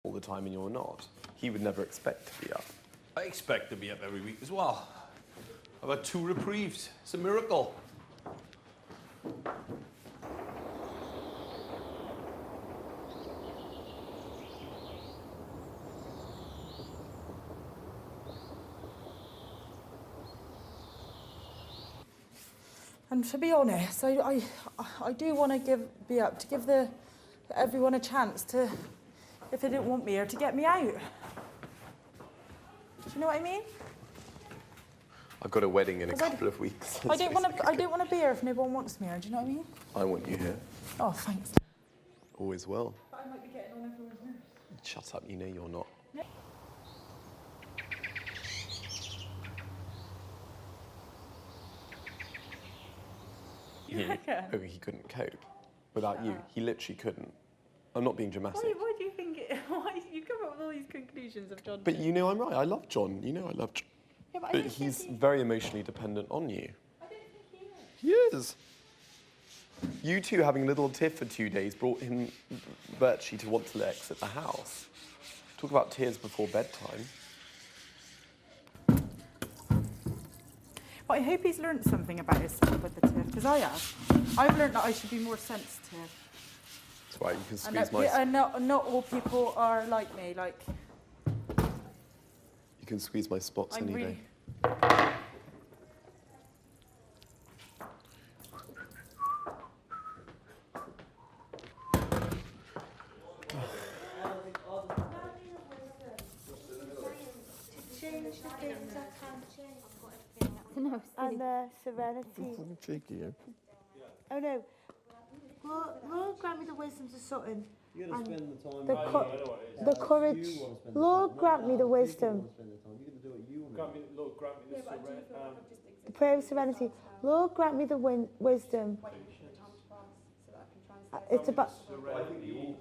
all the time and you're not. He would never expect to be up. I expect to be up every week as well. I've had 2 reprieves. It's a miracle. And to be honest, I do want to be up to give everyone a chance to, if they didn't want me, or to get me out. Do you know what I mean? I've got a wedding in a couple of weeks. I don't want to be here if no one wants me here. Do you know what I mean? I want you here. Oh, thanks. Always will. But I might be getting on everyone's nerves. Shut up, you know you're not. Oh, he couldn't cope without you. He literally couldn't. I'm not being dramatic. Why do you think why you come up with all these conclusions of John? But you know I'm right. I love John. You know I love John. Yeah, but he's very emotionally dependent on you. I don't think he is. He is. You two having a little tiff for 2 days brought him virtually to want to exit the house. Talk about tears before bedtime. But I hope he's learned something about himself with the tiff, because I have. I've learned that I should be more sensitive. That's right, you can And squeeze my... and not all people are like me, like... You can squeeze my spots any day. And serenity. Cheeky, yeah. Oh no. Lord, grant me the wisdom to Sutton. You're going to spend the time. The courage. Lord, grant me the wisdom. Lord, grant me the serenity. The prayer of serenity. Lord, grant me the wisdom. It's about.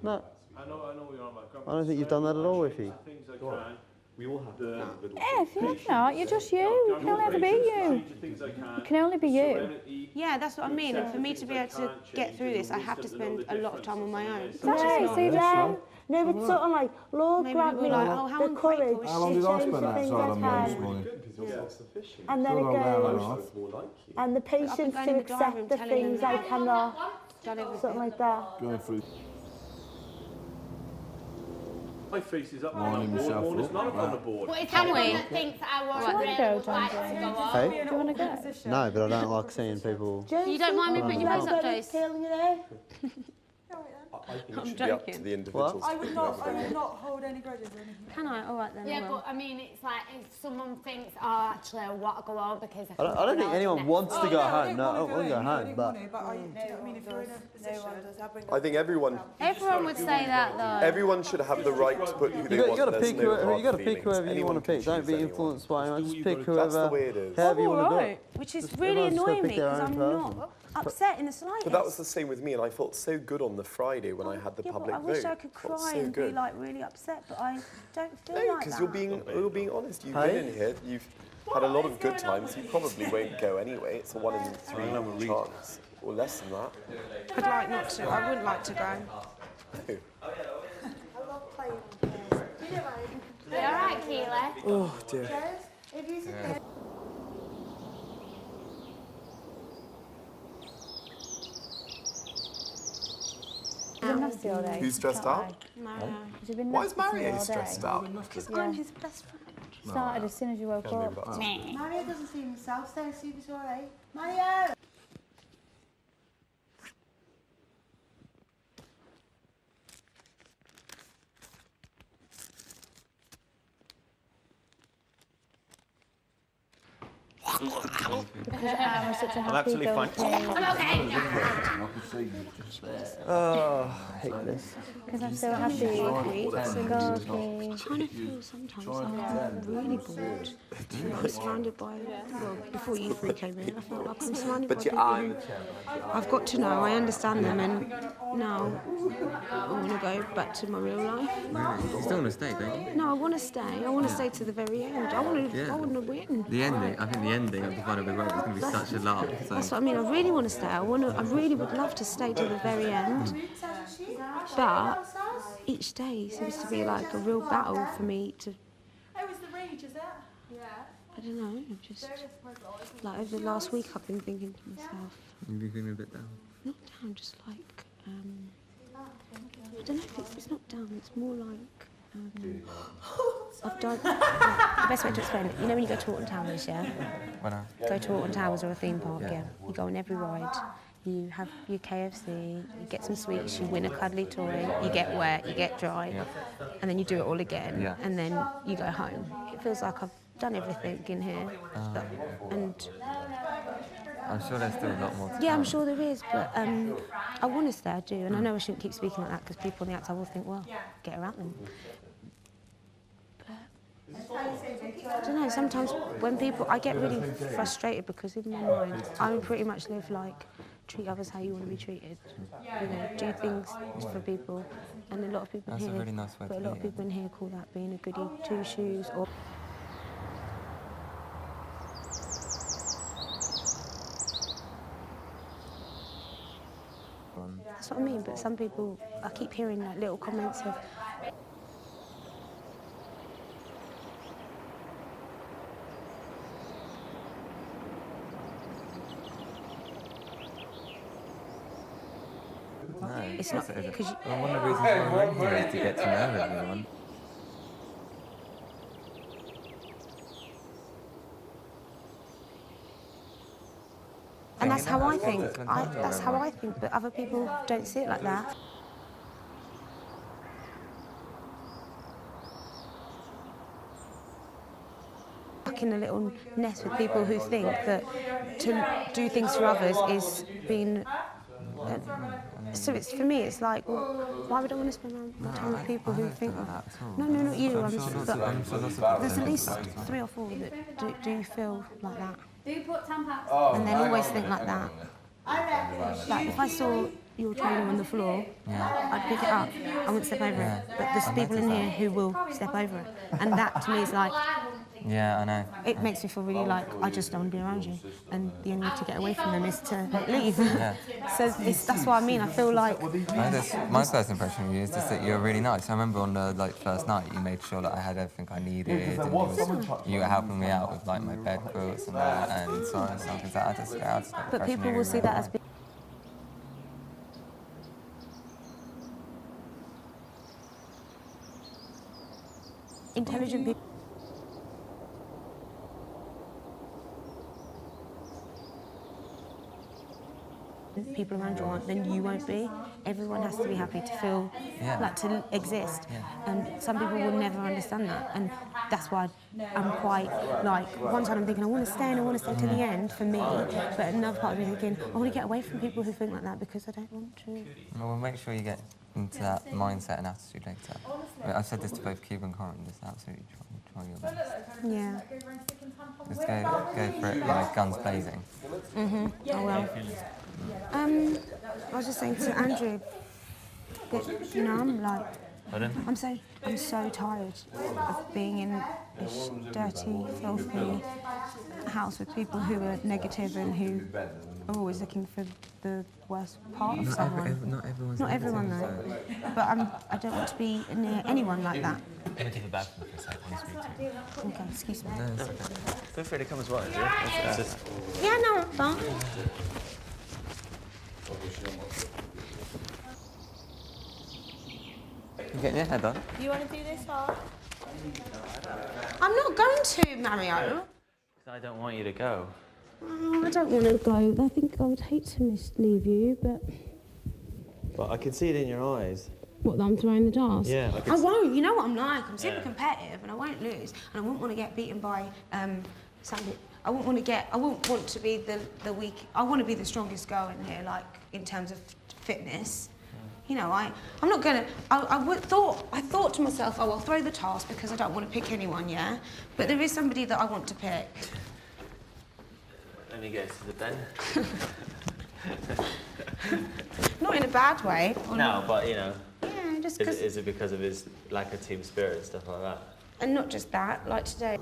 No. I know you're on about. I don't think you've done that at all, Iffy. Things I can. We all have the If you're not, you're just you. You can only ever be you. You can only be you. Yeah, that's what I mean. And for me to be able to get through this, I have to spend a lot of time on my own. No, but sort of like, Lord, grant me the courage How long did I spend outside on my own this morning? And then it goes, and the patience to accept the things I cannot, something like that. Going through. My face is up Lining myself up. It's not up on the board. Can we? Think that I want to go, John. Hey? Do you want to go? No, but I don't like seeing people. You don't mind me putting your face up, Joyce? I think it should be up to the individuals. I would not hold any grudges or anything. Can I? All right then. Yeah, but I mean, it's like if someone thinks, oh, actually, I want to go home because I don't think anyone wants to go home. No, I don't want to go home, but... I think everyone Everyone would say that, though. everyone should have the right to put who they want. You got to pick whoever you Anyone want to can pick. Don't choose be anyone. influenced by anyone. Just pick That's whoever, the way it is. however you want to do Right, it. which is Just really everyone's gotta annoying me pick their because own I'm person. not upset in the slightest. But that was the same with me, and I felt so good on the Friday when I had the public I vote. wish I could Felt cry so and good. be like really upset, but I don't feel No, like because that. you're being honest. You've Hey? been in here. You've had a lot of good times. You probably won't go anyway. It's a 1 in 3 chance, or less than that. I'd like not to. I wouldn't like to go. No. You're all right, Keely. Oh dear. Been nasty all day. Who's stressed out? Mario. Has it been Why is nasty Mario all day? stressed out? Because I'm his best friend. Started as soon as you woke up. Mario doesn't see himself, so see if it's all right. Mario! I'm such a happy absolutely fine. Oh, I hate this. because I'm so happy. I kind of feel sometimes I'm really bored. I'm surrounded by, well, before you three came in, I felt like I'm surrounded by people who I've got to know, I understand them, and now I want to go back to my real life. You still want to stay, don't you? No, I want to stay. I want to stay to the very end. I want to win. The ending, I think the ending of the final big road is going to be such a laugh. So. That's what I mean. I really want to stay. I really would love to stay to the very end. But each day seems to be like a real battle for me to. How is the rage, is it? Yeah. I don't know, I'm just, like over the last week I've been thinking to myself. You've been feeling a bit down? Not down, just like, I don't know if it's not down, it's more like, I've done, the best way to explain it, you know when you go to Alton Towers, yeah? When I... Go to Alton Towers or a theme park, yeah. You go on every ride, you have your KFC, you get some sweets, you win a cuddly toy, you get wet, you get dry, and then you do it all again, and then you go home. It feels like I've done everything in here, and I'm sure there's still a lot more to yeah, come. I'm sure there is, but I want to stay, I do, and I know I shouldn't keep speaking like that because people on the outside will think, well, get her out then. But I don't know, sometimes when people, I get really frustrated because in my mind, I pretty much live like, treat others how you want to be treated, you know, do things for people, and a lot of people That's here, a really nice way but to a lot of be, people in here call that being a goody two-shoes, or that's what I mean, but some people, I keep hearing like little comments of, No, it's not, because well, one of the reasons why I'm here is to get to know everyone. and that's how I think, that's how I think, but other people don't see it like that. Stuck in a little nest with people who think that to do things for others is being... so it's, for me, it's like, well, why would I want to spend my time with people who think that? No, not you. There's at least 3 or 4 that do feel like that. And then always think like that. Like if I saw your trainer on the floor, I'd pick it up. I wouldn't step over it. But there's people in here who will step over it, and that to me is like. Yeah, I know. It makes me feel really like I just don't want to be around you, and the only way to get away from them is to leave. So that's what I mean. I feel like my first impression of you is just that you're really nice. I remember on the first night you made sure that I had everything I needed, and you were helping me out with like my bed quilts and that, and so on and so on. Because I just got but people will see that as being intelligent people. People around you aren't, then you won't be. Everyone has to be happy to feel like to exist, and some people will never understand that, and that's why I'm quite like, one side I'm thinking I want to stay and I want to stay to the end for me, but another part of me thinking I want to get away from people who think like that because I don't want to. Well, we'll make sure you get into that mindset and attitude later. I've said this to both Cuba and Corin, just absolutely try your best. Yeah. Just go for it, like guns blazing. Oh well. I was just saying to Andrew that, you know, I'm like, I'm so tired of being in this dirty, filthy house with people who are negative and who are always looking for the worst part of someone. Not everyone though. But I don't want to be near anyone like that. I'm going to give it back for a second, I speak to you. Okay, excuse me. No, it's okay. Feel free to come as well, Yeah, no, I'm fine. You getting your head on? You want to do this or? I'm not going to, Mario. I don't want you to go. Oh, I don't want to go. I think I would hate to leave you, but... But I can see it in your eyes. What, that I'm throwing the darts? Yeah. I won't. You know what I'm like. I'm super competitive and I won't lose. And I wouldn't want to get beaten by somebody. I wouldn't want to be the weak... I want to be the strongest girl in here, like, in terms of fitness. You know, I'm not gonna... I thought to myself, oh, I'll throw the task because I don't want to pick anyone, yeah? But there is somebody that I want to pick. Let me get to the bed. Not in a bad way. No, but, you know... Yeah, just because... Is it because of his lack of team spirit and stuff like that? And not just that, like today.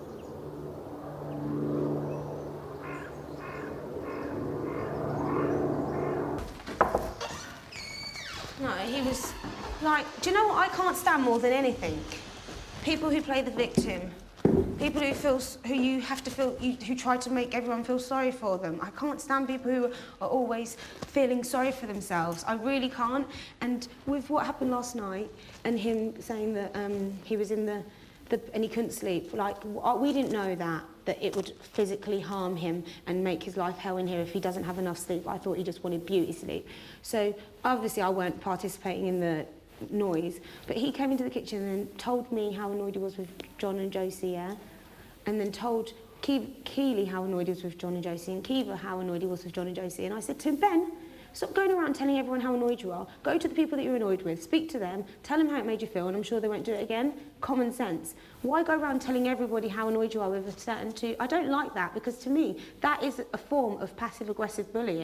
No, he Like, do you know what I can't stand more than anything? People who play the victim. People who try to make everyone feel sorry for them. I can't stand people who are always feeling sorry for themselves. I really can't. And with what happened last night and him saying that he was in and he couldn't sleep, like, we didn't know that it would physically harm him and make his life hell in here if he doesn't have enough sleep. I thought he just wanted beauty sleep. So obviously I weren't participating in the noise, but he came into the kitchen and told me how annoyed he was with John and Josie, yeah? And then told Keely how annoyed he was with John and Josie, and Kiva how annoyed he was with John and Josie. And I said to him, Ben, stop going around telling everyone how annoyed you are. Go to the people that you're annoyed with, speak to them, tell them how it made you feel, and I'm sure they won't do it again. Common sense. Why go around telling everybody how annoyed you are with a certain two? I don't like that, because to me, that is a form of passive-aggressive bullying.